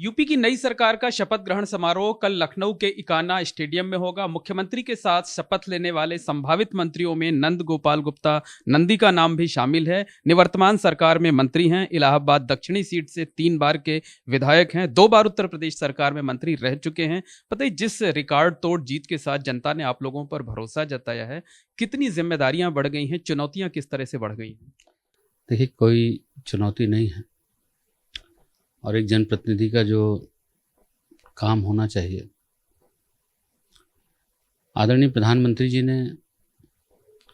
UP की नई सरकार का शपथ ग्रहण समारोह कल लखनऊ के इकाना स्टेडियम में होगा। मुख्यमंत्री के साथ शपथ लेने वाले संभावित मंत्रियों में नंद गोपाल गुप्ता नंदी का नाम भी शामिल है। निवर्तमान सरकार में मंत्री हैं। इलाहाबाद दक्षिणी सीट से 3 बार के विधायक हैं। 2 बार उत्तर प्रदेश सरकार में मंत्री रह चुके हैं। पता ही जिस रिकॉर्ड तोड़ जीत के साथ जनता ने आप लोगों पर भरोसा जताया है, कितनी जिम्मेदारियां बढ़ गई हैं, चुनौतियां किस तरह से बढ़ गई हैं? देखिए, कोई चुनौती नहीं है और एक जनप्रतिनिधि का जो काम होना चाहिए, आदरणीय प्रधानमंत्री जी ने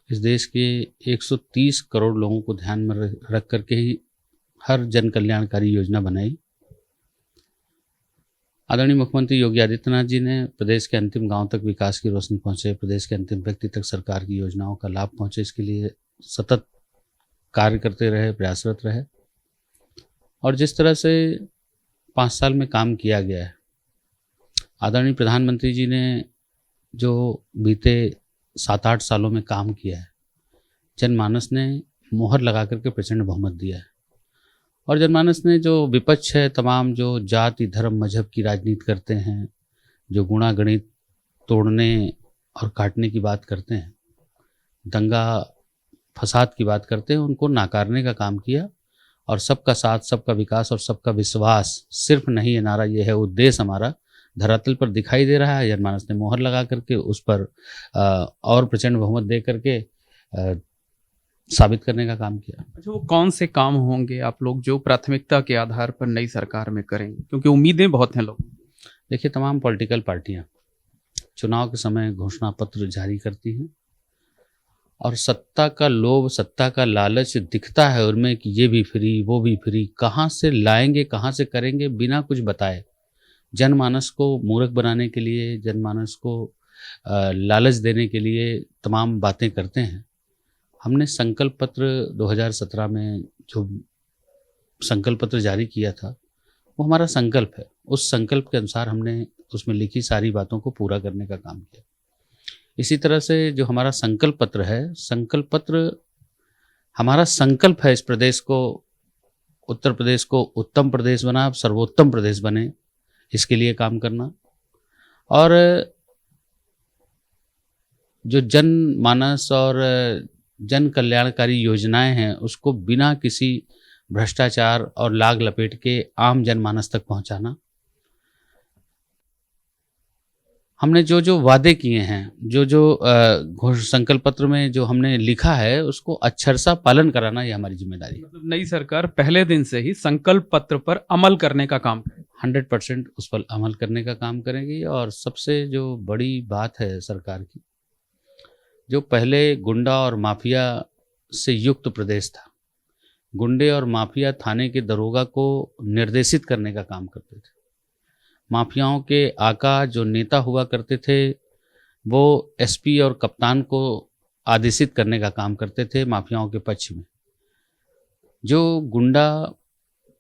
इस देश के 130 करोड़ लोगों को ध्यान में रख करके ही हर जन कल्याणकारी योजना बनाई। आदरणीय मुख्यमंत्री योगी आदित्यनाथ जी ने प्रदेश के अंतिम गांव तक विकास की रोशनी पहुंचे, प्रदेश के अंतिम व्यक्ति तक सरकार की योजनाओं का लाभ पहुंचे, इसके लिए सतत कार्य करते रहे, प्रयासरत रहे। और जिस तरह से 5 साल में काम किया गया है, आदरणीय प्रधानमंत्री जी ने जो बीते 7-8 सालों में काम किया है, जनमानस ने मोहर लगा करके प्रचंड बहुमत दिया है। और जनमानस ने जो विपक्ष है, तमाम जो जाति धर्म मजहब की राजनीति करते हैं, जो गुणागणित तोड़ने और काटने की बात करते हैं, दंगा फसाद की बात करते हैं, उनको नाकारने का काम किया। और सबका साथ, सबका विकास और सबका विश्वास सिर्फ नहीं, ये नारा ये है, उद्देश्य हमारा धरातल पर दिखाई दे रहा है। जनमानस ने मोहर लगा करके उस पर और प्रचंड बहुमत दे करके साबित करने का काम किया। अच्छा, वो कौन से काम होंगे आप लोग जो प्राथमिकता के आधार पर नई सरकार में करेंगे, क्योंकि उम्मीदें बहुत हैं लोगों की? देखिए, तमाम पॉलिटिकल पार्टियां चुनाव के समय घोषणा पत्र जारी करती हैं और सत्ता का लोभ, सत्ता का लालच दिखता है उनमें कि ये भी फ्री, वो भी फ्री, कहाँ से लाएंगे, कहाँ से करेंगे, बिना कुछ बताए जनमानस को मूर्ख बनाने के लिए, जनमानस को लालच देने के लिए तमाम बातें करते हैं। हमने संकल्प पत्र 2017 में जो संकल्प पत्र जारी किया था, वो हमारा संकल्प है। उस संकल्प के अनुसार हमने उसमें लिखी सारी बातों को पूरा करने का काम किया। इसी तरह से जो हमारा संकल्प पत्र है, संकल्प पत्र हमारा संकल्प है इस प्रदेश को, उत्तर प्रदेश को उत्तम प्रदेश बना, सर्वोत्तम प्रदेश बने, इसके लिए काम करना। और जो जनमानस और जन कल्याणकारी योजनाएं हैं, उसको बिना किसी भ्रष्टाचार और लाग लपेट के आम जनमानस तक पहुंचाना। हमने जो जो वादे किए हैं, जो जो संकल्प पत्र में जो हमने लिखा है, उसको अक्षरशः पालन कराना, ये हमारी जिम्मेदारी है। मतलब नई सरकार पहले दिन से ही संकल्प पत्र पर अमल करने का काम करेगी। 100% उस पर अमल करने का काम करेंगी। और सबसे जो बड़ी बात है सरकार की, जो पहले गुंडा और माफिया से युक्त प्रदेश था, गुंडे और माफिया थाने के दरोगा को निर्देशित करने का काम करते थे। माफियाओं के आका जो नेता हुआ करते थे, वो एसपी और कप्तान को आदेशित करने का काम करते थे माफियाओं के पक्ष में। जो गुंडा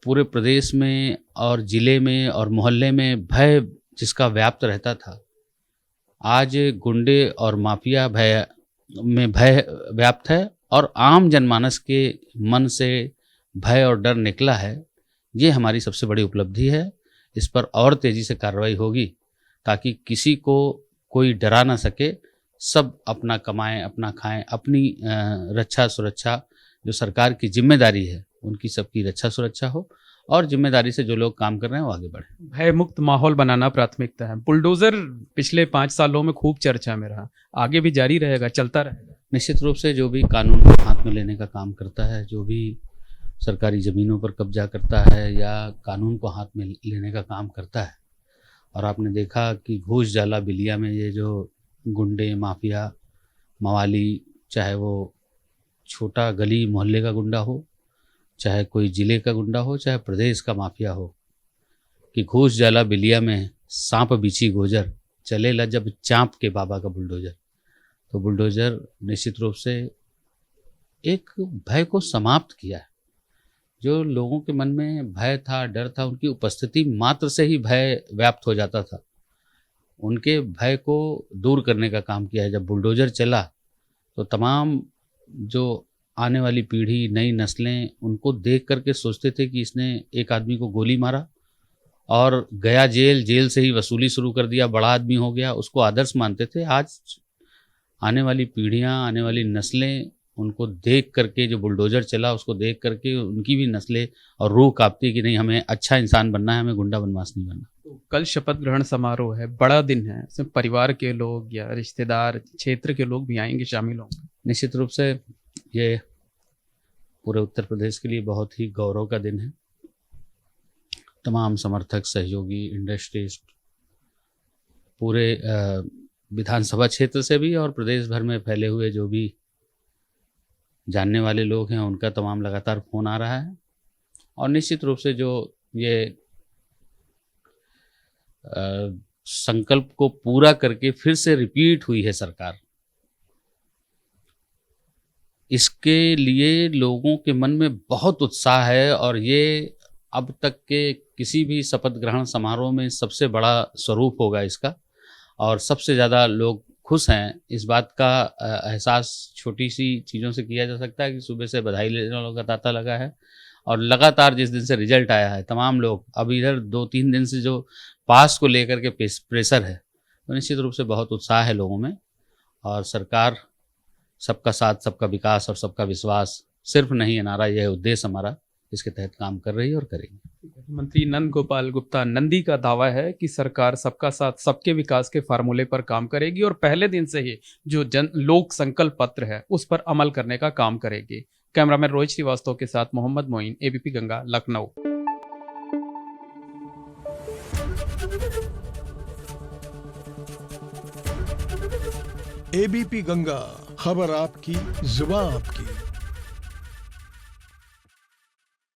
पूरे प्रदेश में और ज़िले में और मोहल्ले में भय जिसका व्याप्त रहता था, आज गुंडे और माफिया भय व्याप्त है और आम जनमानस के मन से भय और डर निकला है। ये हमारी सबसे बड़ी उपलब्धि है। इस पर और तेज़ी से कार्रवाई होगी ताकि किसी को कोई डरा ना सके। सब अपना कमाएं, अपना खाएं, अपनी रक्षा सुरक्षा, जो सरकार की जिम्मेदारी है, उनकी सबकी रक्षा सुरक्षा हो और जिम्मेदारी से जो लोग काम कर रहे हैं वो आगे बढ़े। भय मुक्त माहौल बनाना प्राथमिकता है। बुलडोजर पिछले 5 सालों में खूब चर्चा में रहा, आगे भी जारी रहेगा, चलता रहेगा? निश्चित रूप से जो भी कानून को हाथ में लेने का काम करता है, जो भी सरकारी ज़मीनों पर कब्जा करता है या कानून को हाथ में लेने का काम करता है, और आपने देखा कि घूस जाला बिलिया में ये जो गुंडे माफिया मवाली, चाहे वो छोटा गली मोहल्ले का गुंडा हो, चाहे कोई ज़िले का गुंडा हो, चाहे प्रदेश का माफिया हो, कि घूस जाला बिलिया में सांप बिछी गोजर, चलेला जब चाँप के बाबा का बुलडोजर। तो बुलडोजर निश्चित रूप से एक भय को समाप्त किया है। जो लोगों के मन में भय था, डर था, उनकी उपस्थिति मात्र से ही भय व्याप्त हो जाता था। उनके भय को दूर करने का काम किया है। जब बुलडोजर चला तो तमाम जो आने वाली पीढ़ी, नई नस्लें उनको देख करके सोचते थे कि इसने एक आदमी को गोली मारा और गया जेल, जेल से ही वसूली शुरू कर दिया, बड़ा आदमी हो गया, उसको आदर्श मानते थे। आज आने वाली पीढ़ियां, आने वाली नस्लें उनको देख करके, जो बुलडोजर चला उसको देख करके उनकी भी नस्लें और रूह कांपती है कि नहीं, हमें अच्छा इंसान बनना है, हमें गुंडा बदमाश नहीं बनना। तो कल शपथ ग्रहण समारोह है, बड़ा दिन है, इसमें परिवार के लोग या रिश्तेदार, क्षेत्र के लोग भी आएंगे, शामिल होंगे। निश्चित रूप से ये पूरे उत्तर प्रदेश के लिए बहुत ही गौरव का दिन है। तमाम समर्थक, सहयोगी, इंडस्ट्रिस्ट, पूरे विधानसभा क्षेत्र से भी और प्रदेश भर में फैले हुए जो भी जानने वाले लोग हैं, उनका तमाम लगातार फ़ोन आ रहा है। और निश्चित रूप से जो ये संकल्प को पूरा करके फिर से रिपीट हुई है सरकार, इसके लिए लोगों के मन में बहुत उत्साह है। और ये अब तक के किसी भी शपथ ग्रहण समारोह में सबसे बड़ा स्वरूप होगा इसका। और सबसे ज़्यादा लोग खुश हैं। इस बात का एहसास छोटी सी चीज़ों से किया जा सकता है कि सुबह से बधाई लेने वालों का तांता लगा है और लगातार जिस दिन से रिजल्ट आया है, तमाम लोग अब इधर 2-3 दिन से जो पास को लेकर के प्रेशर है, तो निश्चित रूप से बहुत उत्साह है लोगों में। और सरकार सबका साथ, सबका विकास और सबका विश्वास सिर्फ नहीं है नारा, यह उद्देश्य हमारा, इसके तहत काम कर रही है और करेंगे। मंत्री नंद गोपाल गुप्ता नंदी का दावा है कि सरकार सबका साथ, सबके विकास के फार्मूले पर काम करेगी और पहले दिन से ही जो लोक संकल्प पत्र है उस पर अमल करने का काम करेगी। कैमरामैन रोहित श्रीवास्तव के साथ मोहम्मद मोइन, एबीपी गंगा, लखनऊ। एबीपी गंगा, खबर आपकी, जुबान आपकी।